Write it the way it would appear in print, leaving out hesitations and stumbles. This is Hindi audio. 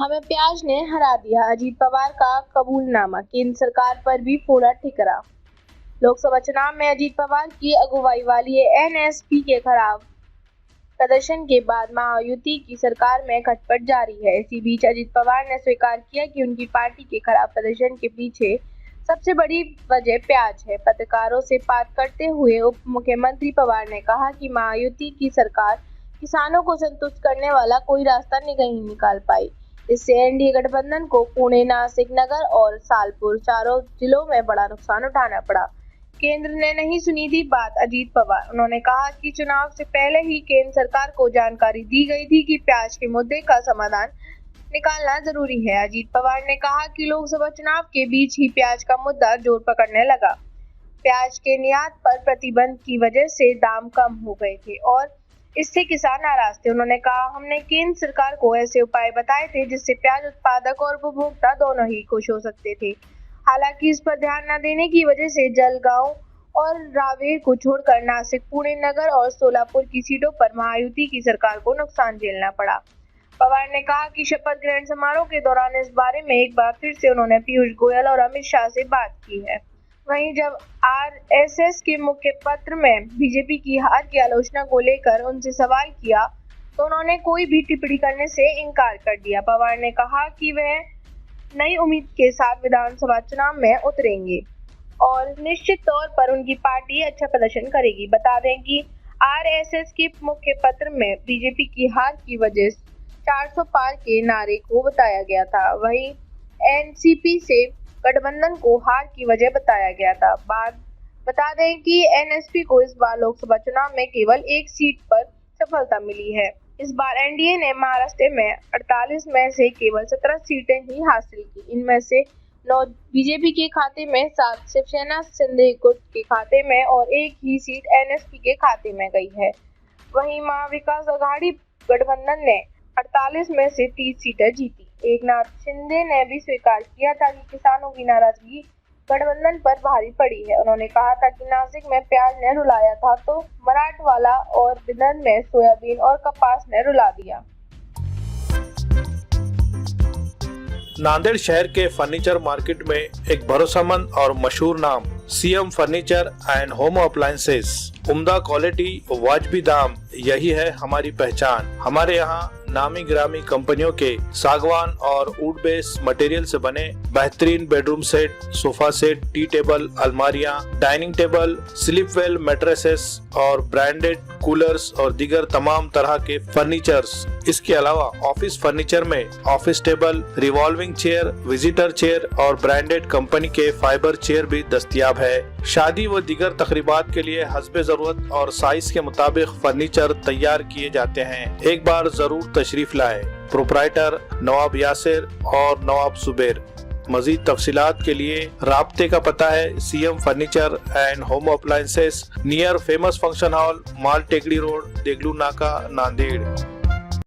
हमें प्याज ने हरा दिया, अजीत पवार का कबूलनामा, केंद्र सरकार पर भी फोड़ा ठिकरा। लोकसभा चुनाव में अजीत पवार की अगुवाई वाली एनएसपी के खिलाफ प्रदर्शन के बाद महायुति की सरकार में खटपट जारी है। इसी बीच अजीत पवार ने स्वीकार किया कि उनकी पार्टी के खिलाफ प्रदर्शन के पीछे सबसे बड़ी वजह प्याज है। पत्रकारों से बात करते हुए उप मुख्यमंत्री पवार ने कहा कि महायुति की सरकार किसानों को संतुष्ट करने वाला कोई रास्ता नहीं निकाल पाई। इससे एनडीए गठबंधन को पुणे, नासिक, नगर और सालपुर चारों जिलों में बड़ा नुकसान उठाना पड़ा। केंद्र ने नहीं सुनी थी बात अजीत पवार। उन्होंने कहा कि चुनाव से पहले ही केंद्र सरकार को जानकारी दी गई थी कि प्याज के मुद्दे का समाधान निकालना जरूरी है। अजीत पवार ने कहा कि लोकसभा चुनाव के बीच ही प्याज का मुद्दा जोर पकड़ने लगा। प्याज के निर्यात पर प्रतिबंध की वजह से दाम कम हो गए थे और इससे किसान नाराज थे। उन्होंने कहा, हमने केंद्र सरकार को ऐसे उपाय बताए थे जिससे प्याज उत्पादक और उपभोक्ता दोनों ही खुश हो सकते थे। हालांकि इस पर ध्यान न देने की वजह से जलगांव और रावेर को छोड़कर नासिक, पुणे, नगर और सोलापुर की सीटों पर महायुति की सरकार को नुकसान झेलना पड़ा। पवार ने कहा कि शपथ ग्रहण समारोह के दौरान इस बारे में एक बार फिर से उन्होंने पीयूष गोयल और अमित शाह से बात की है। वहीं जब आरएसएस के मुख्य पत्र में बीजेपी की हार की आलोचना को लेकर उनसे सवाल किया तो उन्होंने कोई भी टिप्पणी करने से इनकार कर दिया। पवार ने कहा कि वह नई उम्मीद के साथ विधानसभा चुनाव में उतरेंगे और निश्चित तौर पर उनकी पार्टी अच्छा प्रदर्शन करेगी। बता दें कि आरएसएस के मुख्य पत्र में बीजेपी की हार की वजह 400 पार के नारे को बताया गया था। वहीं एनसीपी से गठबंधन को हार की वजह बताया गया था। बता दें कि एनएसपी को इस बार लोकसभा चुनाव में केवल एक सीट पर सफलता मिली है। इस बार एनडीए ने महाराष्ट्र में 48 में से केवल 17 सीटें ही हासिल की। इनमें से 9 बीजेपी के खाते में, 7 शिवसेना शिंदे गुट के खाते में और एक ही सीट एनएसपी के खाते में गई है। वहीं महाविकास आघाड़ी गठबंधन ने 48 में से 30 सीटें जीती। एकनाथ शिंदे ने भी स्वीकार किया था कि किसानों की नाराजगी गठबंधन पर भारी पड़ी है। उन्होंने कहा था कि नासिक में प्याज ने रुलाया था तो मराठवाला और विदर्भ में सोयाबीन और कपास ने रुला दिया। नांदेड़ शहर के फर्नीचर मार्केट में एक भरोसेमंद और मशहूर नाम CM furniture and home appliances. उम्दा क्वालिटी, वाजबी दाम, यही है हमारी पहचान। हमारे यहाँ नामी गिरामी कंपनियों के सागवान और वुड बेस मटेरियल से बने बेहतरीन bedroom set, sofa set, tea table, अलमारियां, dining table, sleep well mattresses और ब्रांडेड कूलर्स और दीगर तमाम तरह के फर्नीचर्स। इसके अलावा ऑफिस फर्नीचर में office table, revolving chair, visitor chair और ब्रांडेड कंपनी के फाइबर चेयर भी दस्तयाब है। शादी व दीगर तकरीबात के लिए हस्बे जरूरत और साइज के मुताबिक फर्नीचर तैयार किए जाते हैं। एक बार जरूर तशरीफ लाए। प्रोप्राइटर नवाब यासिर और नवाब जुबैर। मजीद तफसीलात के लिए राब्ते का पता है CM furniture and home appliances, near famous function hall, Mal Tekdi road, Deglur नाका, नांदेड़।